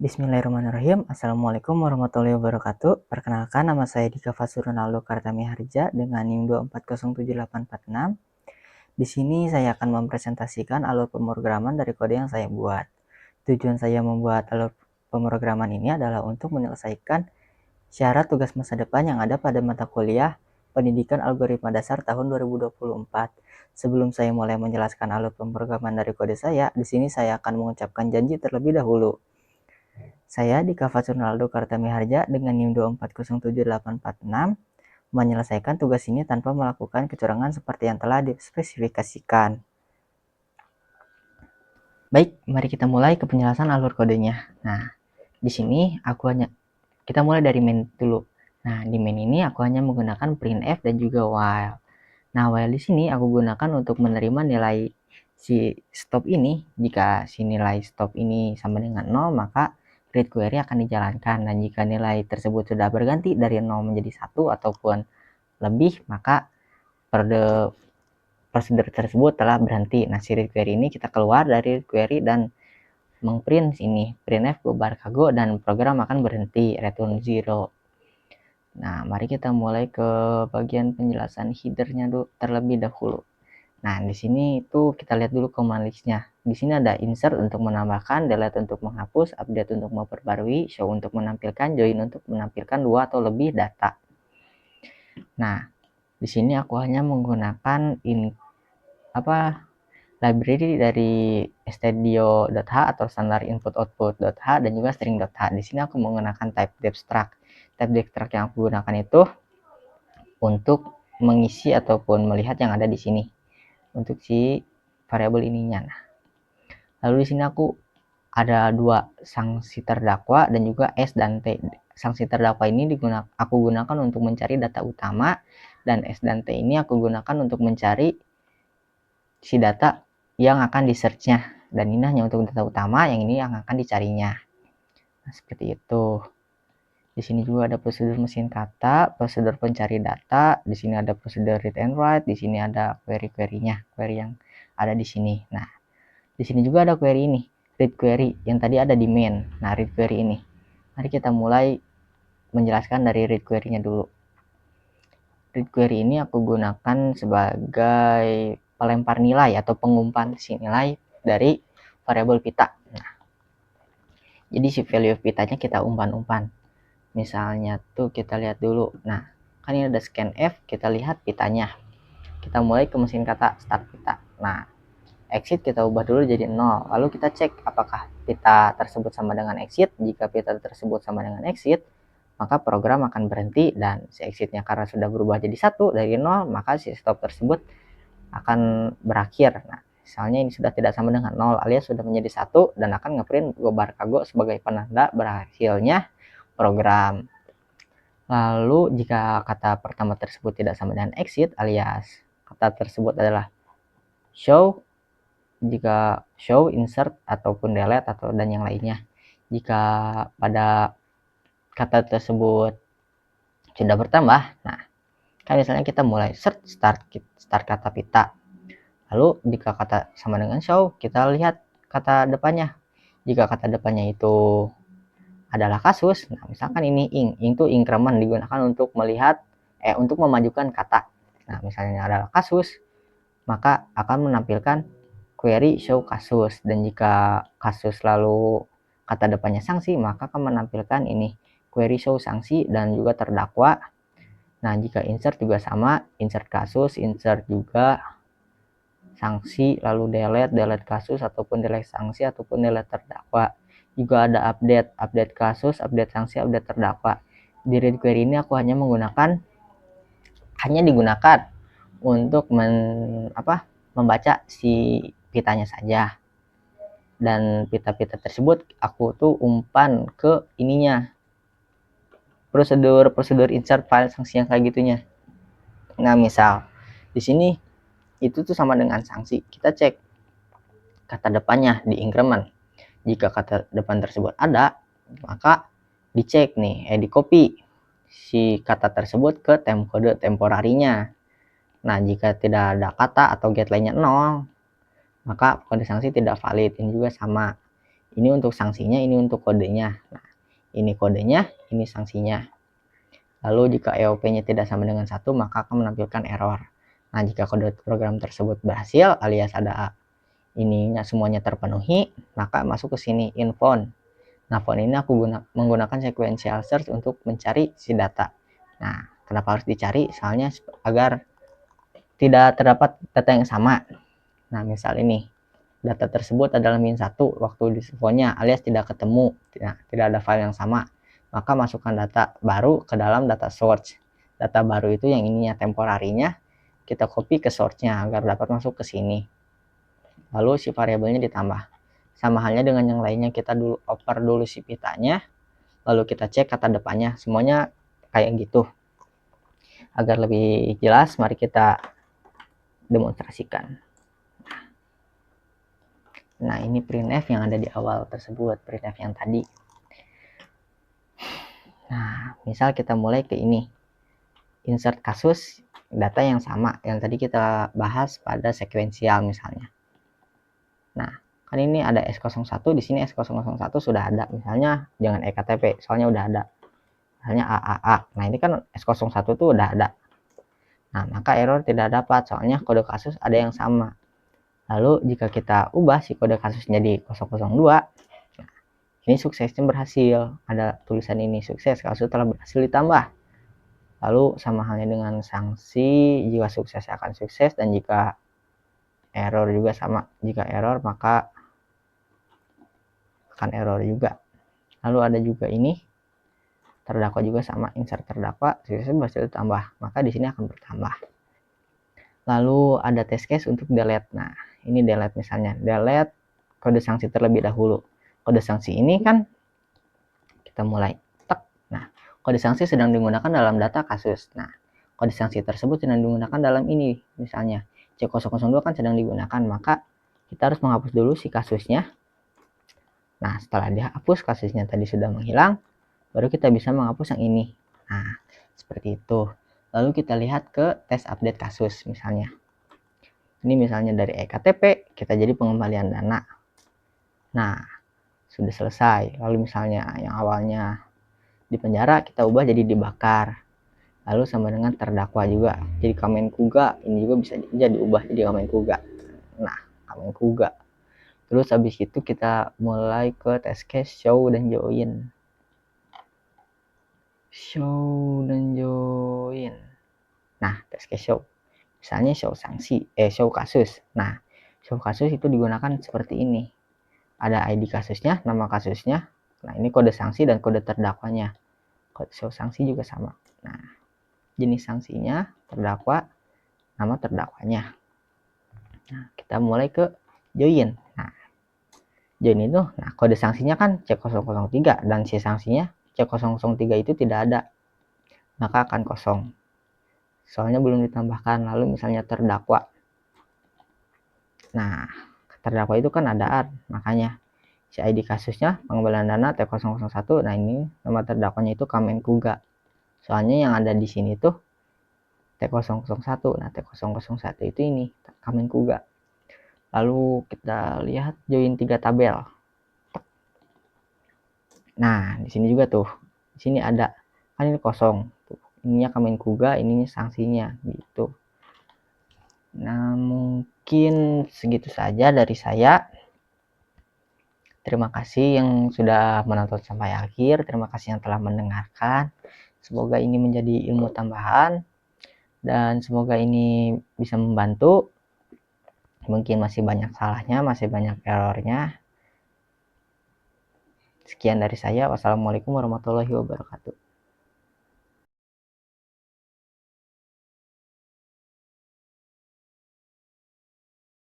Bismillahirrahmanirrahim. Assalamualaikum warahmatullahi wabarakatuh. Perkenalkan, nama saya Dika Fasur Ronaldo Kartami Harja dengan NIM 2407846. Di sini saya akan mempresentasikan alur pemrograman dari kode yang saya buat. Tujuan saya membuat alur pemrograman ini adalah untuk menyelesaikan syarat tugas masa depan yang ada pada mata kuliah Pendidikan Algoritma Dasar tahun 2024. Sebelum saya mulai menjelaskan alur pemrograman dari kode saya, di sini saya akan mengucapkan janji terlebih dahulu. Saya Dika Fasur Ronaldo Kartami Harja dengan NIM 2407846 menyelesaikan tugas ini tanpa melakukan kecurangan seperti yang telah dispesifikasikan. Baik, mari kita mulai ke penjelasan alur kodenya. Nah, di sini kita mulai dari main dulu. Nah, di main ini aku hanya menggunakan printf dan juga while. Nah, while di sini aku gunakan untuk menerima nilai si stop ini. Jika si nilai stop ini sama dengan 0, maka read query akan dijalankan. Dan jika nilai tersebut sudah berganti dari 0 menjadi 1 ataupun lebih, maka prosedur tersebut telah berhenti. Nah, si read query ini kita keluar dari read query dan mengprint ini printf bubar cargo dan program akan berhenti, return 0. Nah, mari kita mulai ke bagian penjelasan headernya terlebih dahulu. Nah, di sini itu kita lihat dulu command list-nya. Di sini ada insert untuk menambahkan, delete untuk menghapus, update untuk memperbarui, show untuk menampilkan, join untuk menampilkan 2 atau lebih data. Nah, di sini aku hanya menggunakan library dari stdio.h atau standar input output.h dan juga string.h. Di sini aku menggunakan type depstruct. Type depstruct yang aku gunakan itu untuk mengisi ataupun melihat yang ada di sini untuk si variabel ininya. Nah, lalu di sini aku ada 2 sanksi terdakwa dan juga S dan T. Sanksi terdakwa ini aku gunakan untuk mencari data utama, dan S dan T ini aku gunakan untuk mencari si data yang akan di search-nya. Dan ini hanya untuk data utama, yang ini yang akan dicarinya. Nah, seperti itu. Di sini juga ada prosedur mesin kata, prosedur pencari data, di sini ada prosedur read and write, di sini ada query-query-nya, query yang ada di sini. Nah, di sini juga ada query ini, read query yang tadi ada di main. Nah, read query ini. Mari kita mulai menjelaskan dari read query-nya dulu. Read query ini aku gunakan sebagai pelempar nilai atau pengumpan si nilai dari variabel pita. Nah, jadi si value of pitanya kita umpan-umpan. Misalnya tuh kita lihat dulu. Nah, kan ini ada scanf, kita lihat pitanya. Kita mulai ke mesin kata start pita. Nah, exit kita ubah dulu jadi 0. Lalu kita cek apakah pita tersebut sama dengan exit. Jika pita tersebut sama dengan exit, maka program akan berhenti, dan si exitnya karena sudah berubah jadi 1 dari 0, maka si stop tersebut akan berakhir. Nah, misalnya ini sudah tidak sama dengan 0 alias sudah menjadi 1 dan akan ngeprint bubar cargo sebagai penanda berhasilnya program. Lalu jika kata pertama tersebut tidak sama dengan exit alias kata tersebut adalah show, jika show, insert ataupun delete atau dan yang lainnya. Jika pada kata tersebut sudah bertambah, nah kan misalnya kita mulai search start kata pita. Lalu jika kata sama dengan show, kita lihat kata depannya. Jika kata depannya itu adalah kasus, nah misalkan ini ing itu increment digunakan untuk melihat untuk memajukan kata. Nah, misalnya adalah kasus, maka akan menampilkan query show kasus, dan jika kasus lalu kata depannya sanksi, maka akan menampilkan ini query show sanksi dan juga terdakwa. Nah, jika insert juga sama, insert kasus, insert juga sanksi, lalu delete kasus ataupun delete sanksi ataupun delete terdakwa. Juga ada update kasus, update sanksi, update terdakwa. Di read query ini aku hanya digunakan untuk membaca si pitanya saja. Dan pita-pita tersebut aku tuh umpan ke ininya, prosedur insert file sanksi yang kayak gitunya. Nah, misal di sini itu tuh sama dengan sanksi. Kita cek kata depannya di increment. Jika kata depan tersebut ada, maka dicek nih, di copy si kata tersebut ke kode temporarinya. Nah, jika tidak ada kata atau get lainnya 0, maka kode sanksi tidak valid. Ini juga sama. Ini untuk sanksinya, ini untuk kodenya. Nah, ini kodenya, ini sanksinya. Lalu jika EOP-nya tidak sama dengan 1, maka akan menampilkan error. Nah, jika kode program tersebut berhasil alias ada ininya semuanya terpenuhi, maka masuk ke sini infound. Nah, found ini aku menggunakan sequential search untuk mencari si data. Nah, kenapa harus dicari? Soalnya agar tidak terdapat data yang sama. Nah, misal ini data tersebut adalah -1 waktu di found-nya alias tidak ketemu, tidak ada file yang sama, maka masukkan data baru ke dalam data source. Data baru itu yang ininya temporarinya kita copy ke source-nya agar dapat masuk ke sini. Lalu si variabelnya ditambah. Sama halnya dengan yang lainnya, kita dulu oper dulu si pitanya, lalu kita cek kata depannya, semuanya kayak gitu. Agar lebih jelas, mari kita demonstrasikan. Nah, ini printf yang ada di awal tersebut, printf yang tadi. Nah, misal kita mulai ke ini, insert kasus data yang sama yang tadi kita bahas pada sekuensial misalnya. Nah, kan ini ada S01, di sini S001 sudah ada, misalnya jangan EKTP, soalnya udah ada. Misalnya AAA. Nah, ini kan S01 tuh udah ada. Nah, maka error tidak dapat, soalnya kode kasus ada yang sama. Lalu jika kita ubah si kode kasus jadi 002, nah, ini suksesnya berhasil. Ada tulisan ini, sukses, kasus telah berhasil ditambah. Lalu sama halnya dengan sanksi, jika sukses akan sukses, dan jika error juga sama. Jika error maka akan error juga. Lalu ada juga ini, terdakwa juga sama, insert terdakwa, sukses berhasil ditambah, maka di sini akan bertambah. Lalu ada test case untuk delete. Nah, ini delete misalnya, delete kode sanksi terlebih dahulu. Kode sanksi ini kan kita mulai tek. Nah, kode sanksi sedang digunakan dalam data kasus. Nah, kode sanksi tersebut sedang digunakan dalam ini, misalnya C002 kan sedang digunakan, maka kita harus menghapus dulu si kasusnya. Nah, setelah dihapus kasusnya tadi sudah menghilang, baru kita bisa menghapus yang ini. Nah, seperti itu. Lalu kita lihat ke tes update kasus misalnya. Ini misalnya dari EKTP, kita jadi pengembalian dana. Nah, sudah selesai. Lalu misalnya yang awalnya di penjara, kita ubah jadi dibakar. Lalu sama dengan terdakwa juga. Jadi Kemenkuga, ini juga bisa jadi ubah jadi Kemenkuga. Nah, Kemenkuga. Terus habis itu kita mulai ke test case show dan join. Show dan join. Nah, test case show. Misalnya show sanksi, show kasus. Nah, show kasus itu digunakan seperti ini. Ada ID kasusnya, nama kasusnya. Nah, ini kode sanksi dan kode terdakwanya. Kode show sanksi juga sama. Nah, jenis sanksinya, terdakwa, nama terdakwanya. Nah, kita mulai ke join. Nah, join itu, nah kode sanksinya kan C003 dan si sanksinya C003 itu tidak ada. Maka akan kosong. Soalnya belum ditambahkan. Lalu misalnya terdakwa. Nah, terdakwa itu kan ada makanya si ID kasusnya pengembalian dana T001. Nah, ini nama terdakwanya itu Kemenkuga. Soalnya yang ada di sini tuh T001. Nah, T001 itu ini Kemenkuga. Lalu kita lihat join 3 tabel. Nah, di sini juga tuh. Di sini ada kan ini kosong. Tuh, ininya Kemenkuga, ininya sanksinya gitu. Nah, mungkin segitu saja dari saya. Terima kasih yang sudah menonton sampai akhir. Terima kasih yang telah mendengarkan. Semoga ini menjadi ilmu tambahan. Dan semoga ini bisa membantu. Mungkin masih banyak salahnya, masih banyak errornya. Sekian dari saya. Wassalamualaikum warahmatullahi wabarakatuh.